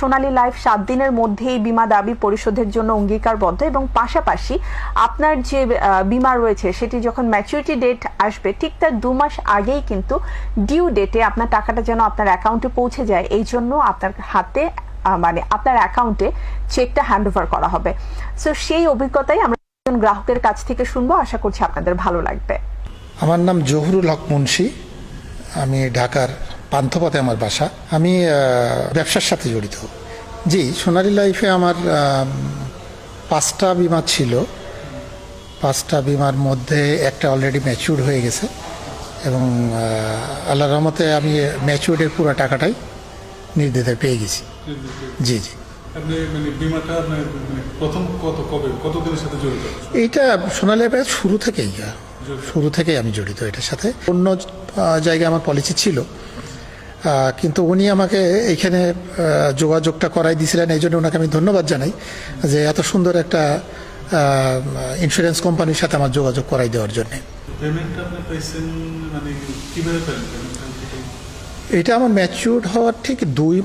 সোনালী life 7 দিনের মধ্যেই বীমা দাবি পরিশোধের জন্য অঙ্গীকারবদ্ধ এবং পাশাপাশি আপনার যে বীমা রয়েছে সেটি যখন ম্যাচুরিটি ডেট আসবে ঠিক তার 2 মাস আগেই কিন্তু ডিউ ডেটে আপনার টাকাটা যেন আপনার অ্যাকাউন্টে পৌঁছে যায়, এই জন্য আপনার হাতে মানে আপনার অ্যাকাউন্টে চেকটা হ্যান্ড ওভার করা হবে। সো সেই অভিজ্ঞতাই আমরা গ্রাহকের কাছ থেকে শুনবো, আশা করছি আপনাদের ভালো লাগবে। আমার নাম জহুরুল হক মুন্সি, আমি ঢাকার পান্থপথে আমার বাসা। আমি ব্যবসার সাথে জড়িত। জি, সোনালী লাইফে আমার 5টা বিমা ছিল। 5টা বিমার মধ্যে একটা অলরেডি ম্যাচিউর হয়ে গেছে এবং আল্লাহর রহমতে আমি ম্যাচিউরের পুরো টাকাটাই নির্দ্বিধায় পেয়ে গেছি। জি জি। এইটা সোনালী লাইফের শুরু থেকেই আমি জড়িত এটার সাথে। অন্য জায়গায় আমার পলিসি ছিল, কিন্তু উনি আমাকে এইখানে যোগাযোগটা করাই দিয়েছিলেন, এই জন্য ওনাকে আমি ধন্যবাদ জানাই যে এত সুন্দর একটা ইন্স্যুরেন্স কোম্পানির সাথে আমার যোগাযোগ করাই দেওয়ার জন্যে। এটা আমার ম্যাচিউর হওয়ার ঠিক 2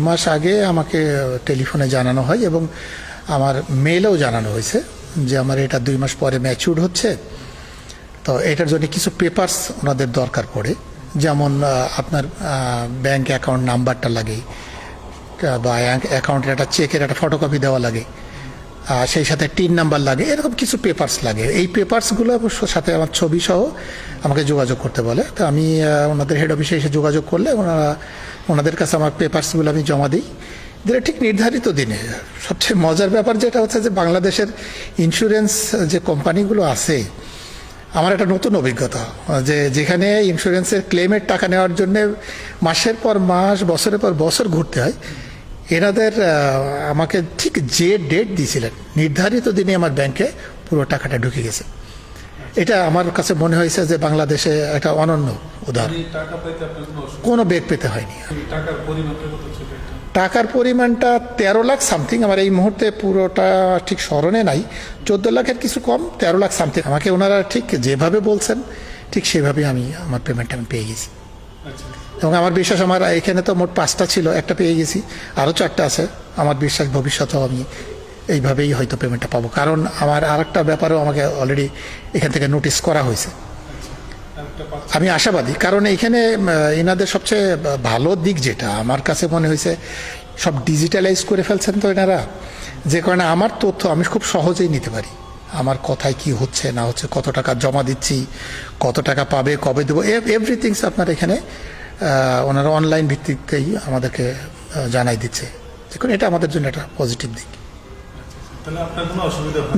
মাস আগে আমাকে টেলিফোনে জানানো হয় এবং আমার মেইলেও জানানো হয়েছে যে আমার এটা 2 মাস পরে ম্যাচিউর হচ্ছে। তো এটার জন্য কিছু পেপারস ওনাদের দরকার পড়ে, যেমন আপনার ব্যাংক অ্যাকাউন্ট নাম্বারটা লাগে বা অ্যাকাউন্টের একটা চেকের একটা ফটোকপি দেওয়া লাগে, সেই সাথে টিন নাম্বার লাগে, এরকম কিছু পেপারস লাগে। এই পেপারসগুলো সাথে আমার ছবি সহ আমাকে যোগাযোগ করতে বলে। তো আমি ওনাদের হেড অফিসে এসে যোগাযোগ করলে ওনাদের কাছে আমার পেপারসগুলো আমি জমা দিই, দিলে ঠিক নির্ধারিত দিনে। সবচেয়ে মজার ব্যাপার যেটা হচ্ছে যে বাংলাদেশের ইন্স্যুরেন্স যে কোম্পানিগুলো আছে, আমার একটা নতুন অভিজ্ঞতা যে যেখানে ইন্স্যুরেন্সের ক্লেমের টাকা নেওয়ার জন্য মাসের পর মাস বছরের পর বছর ঘুরতে হয়, এনাদের আমাকে ঠিক যে ডেট দিয়েছিলেন নির্ধারিত দিনে আমার ব্যাংকে পুরো টাকাটা ঢুকে গেছে। এটা আমার কাছে মনে হয়েছে যে বাংলাদেশে একটা অনন্য উদাহরণ। কোনো বেগ পেতে হয়নি। টাকার পরিমাণটা 13 লাখ সামথিং, আমার এই মুহূর্তে পুরোটা ঠিক স্মরণে নাই, 14 লাখের কিছু কম, 13 লাখ সামথিং। আমাকে ওনারা ঠিক যেভাবে বলছেন ঠিক সেভাবে আমার পেমেন্টটা আমি পেয়ে গেছি। এবং আমার বিশ্বাস, আমার এখানে তো মোট 5টা ছিল, একটা পেয়ে গেছি, আরও 4টা আছে। আমার বিশ্বাস ভবিষ্যতেও আমি এইভাবেই হয়তো পেমেন্টটা পাবো, কারণ আমার আরেকটা ব্যাপারেও আমাকে অলরেডি এখান থেকে নোটিস করা হয়েছে। আমি আশাবাদী, কারণ এখানে এনাদের সবচেয়ে ভালো দিক যেটা আমার কাছে মনে হয়েছে, সব ডিজিটালাইজ করে ফেলছেন তো এনারা, যে কারণে আমার তথ্য আমি খুব সহজেই নিতে পারি। আমার কথায় কি হচ্ছে না হচ্ছে, কত টাকা জমা দিচ্ছি, কত টাকা পাবে, কবে দেবো, এভরিথিংস আপনার এখানে ওনারা অনলাইন ভিত্তিতেই আমাদেরকে জানাই দিচ্ছে। দেখুন, এটা আমাদের জন্য একটা পজিটিভ দিক।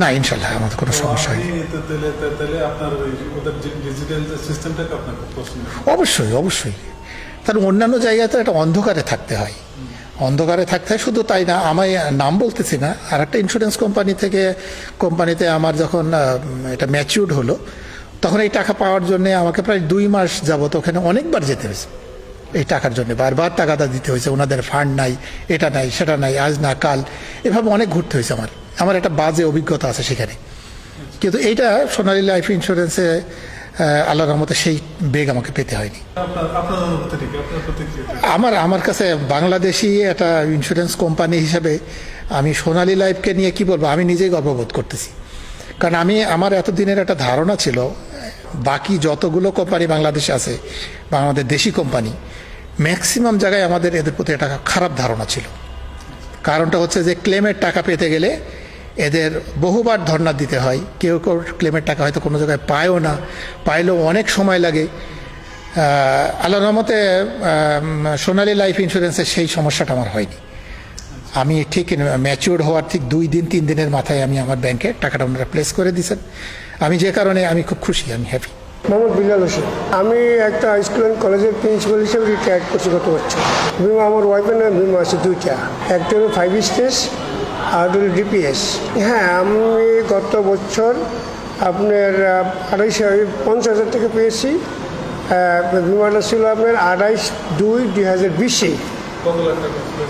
না, ইনশাল্লাহ আমাদের কোনো সমস্যা হয়নি। অবশ্যই। তার অন্যান্য জায়গায় তো একটা অন্ধকারে থাকতে হয়, শুধু তাই না, আমি নাম বলতেছি না, আর একটা ইন্স্যুরেন্স কোম্পানিতে আমার যখন এটা ম্যাচিউরড হলো, তখন এই টাকা পাওয়ার জন্য আমাকে প্রায় 2 মাস যাবত ওখানে অনেকবার যেতে হয়েছে। এই টাকার জন্য বারবার টাকাটা দিতে হয়েছে, ওনাদের ফান্ড নাই, এটা নাই, সেটা নাই, আজ না কাল, এভাবে অনেক ঘুরতে হয়েছে। আমার একটা বাজে অভিজ্ঞতা আছে সেখানে, কিন্তু এইটা সোনালী লাইফ ইন্স্যুরেন্সে আল্লাহর রহমতে সেই বেগ আমাকে পেতে হয়নি। আমার কাছে বাংলাদেশি একটা ইন্স্যুরেন্স কোম্পানি হিসেবে আমি সোনালী লাইফকে নিয়ে কি বলবো, আমি নিজেই গর্ববোধ করতেছি। কারণ আমার এতদিনের একটা ধারণা ছিল বাকি যতগুলো কোম্পানি বাংলাদেশে আছে বা আমাদের দেশি কোম্পানি, ম্যাক্সিমাম জায়গায় আমাদের এদের প্রতি একটা খারাপ ধারণা ছিল। কারণটা হচ্ছে যে ক্লেমের টাকা পেতে গেলে এদের বহুবার ধর্ণা দিতে হয়, কেউ ক্লেমের টাকা হয়তো কোনো জায়গায় পায়ও না, পাইলেও অনেক সময় লাগে। আল্লাহর রহমতে সোনালী লাইফ ইন্স্যুরেন্সের সেই সমস্যাটা আমার হয়নি। আমি ঠিক ম্যাচিউর হওয়ার ঠিক 2 দিন 3 দিনের মাথায় আমি আমার ব্যাংকে টাকাটা ওনারা প্লেস করে দিয়েছেন। আমি যে কারণে আমি খুব খুশি, আমি হ্যাপি। মোহাম্মদ বিলাল হোসেন, আমি একটা স্কুল অ্যান্ড কলেজের প্রিন্সিপাল হিসেবে রিটায়ার্ড করছি গত বছর। বিমা আমার ওয়াইফের নামে বিমা আছে 2টা, একটা হলো 5 স্টেজ আর হলো ডিপিএস। হ্যাঁ, আমি গত বছর আপনার 50,000 টাকা পেয়েছি। বিমাটা ছিল আপনার 28/2/2020-এ।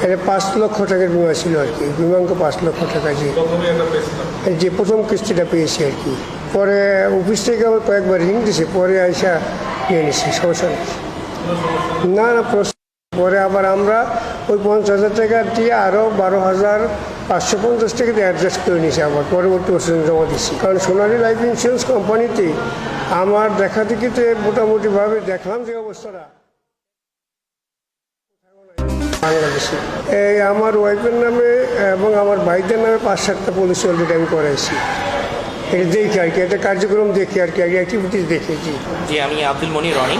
এটা 5 লক্ষ টাকার বিমা ছিল আর কি, বিমাঙ্ক 5 লক্ষ টাকা। যে প্রথম কিস্তিটা পেয়েছি আর কি। পরে অফিস থেকে আবার কয়েকবার রিং দিছে, পরে আইসা নিয়ে নিছি, সমস্যা নেই। না, পরে আবার আমরা ওই 50,000 টাকা দিয়ে আরও 12,550 টাকা দিয়ে অ্যাডজাস্ট করে নিয়েছে, আবার পরবর্তী বছর জমা দিচ্ছি। কারণ সোনালী লাইফ ইন্স্যুরেন্স কোম্পানিতে আমার দেখা দেখিতে মোটামুটিভাবে দেখলাম যে অবস্থাটা বাংলাদেশে, এই আমার ওয়াইফের নামে এবং আমার ভাইদের নামে 5-7টা পলিসি অলরেডি আমি করাইছি। এটা দেখি আর কি, একটা কার্যক্রম দেখি আর কি, অ্যাক্টিভিটিস দেখেছি। জি, আমি আব্দুল মনির রনি।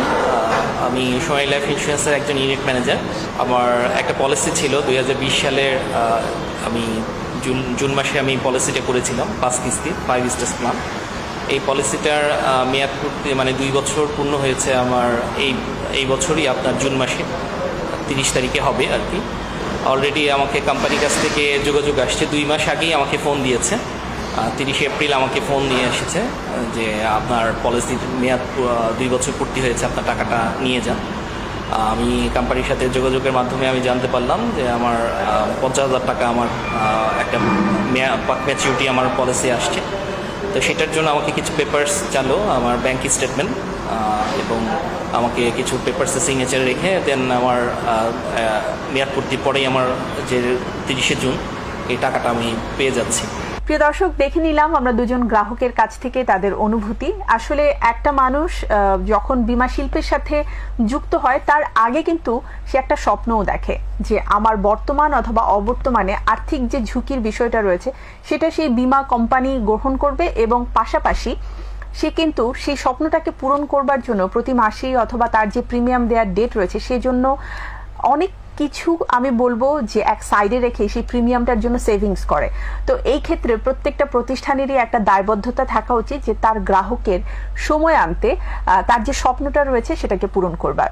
আমি সোনালী লাইফ ইন্স্যুরেন্সের একজন ইউনিট ম্যানেজার। আমার একটা পলিসি ছিল 2020 সালের, আমি জুন মাসে আমি পলিসিটা করেছিলাম 5 কিস্তি 5 স্টেজ প্ল্যান। এই পলিসিটার মেয়াদ পূর্তি মানে 2 বছর পূর্ণ হয়েছে আমার এই বছরই, আপনার জুন মাসে 30 তারিখে হবে আর কি। অলরেডি আমাকে কোম্পানির কাছ থেকে যোগাযোগ আসছে, 2 মাস আগেই আমাকে ফোন দিয়েছে। 30 এপ্রিল আমাকে ফোন নিয়ে এসেছে যে আপনার পলিসির মেয়াদ 2 বছর পূর্তি হয়েছে, আপনার টাকাটা নিয়ে যান। আমি কোম্পানির সাথে যোগাযোগের মাধ্যমে আমি জানতে পারলাম যে আমার 50,000 টাকা আমার একটা ম্যাচুরিটি আমার পলিসি আসছে। তো সেটার জন্য আমাকে কিছু পেপারস চালো, আমার ব্যাংক স্টেটমেন্ট এবং আমাকে কিছু পেপারসে সিগনেচার রেখে দেন আমার মেয়াদ পূর্তির পরেই আমার যে 30শে জুন এই টাকাটা আমি পেয়ে যাচ্ছি। প্রিয় দর্শক, দেখে নিলাম আমরা দুজন গ্রাহকের কাছ থেকে তাদের অনুভূতি। আসলে একটা মানুষ যখন বীমা শিল্পের সাথে যুক্ত হয় তার আগে কিন্তু সে একটা স্বপ্নও দেখে যে আমার বর্তমান অথবা অবর্তমানে আর্থিক যে ঝুঁকির বিষয়টা রয়েছে সেটা সেই বীমা কোম্পানি গ্রহণ করবে, এবং পাশাপাশি সে কিন্তু সেই স্বপ্নটাকে পূরণ করবার জন্য প্রতি মাসেই অথবা তার যে প্রিমিয়াম দেওয়ার ডেট রয়েছে সেজন্য অনেক কিছু আমি বলবো যে এক সাইডে রেখে সেই প্রিমিয়ামটার জন্য সেভিংস করে। তো এই ক্ষেত্রে প্রত্যেকটা প্রতিষ্ঠানেরই একটা দায়বদ্ধতা থাকা উচিত যে তার গ্রাহকের সময় আনতে তার যে স্বপ্নটা রয়েছে সেটাকে পূরণ করবার।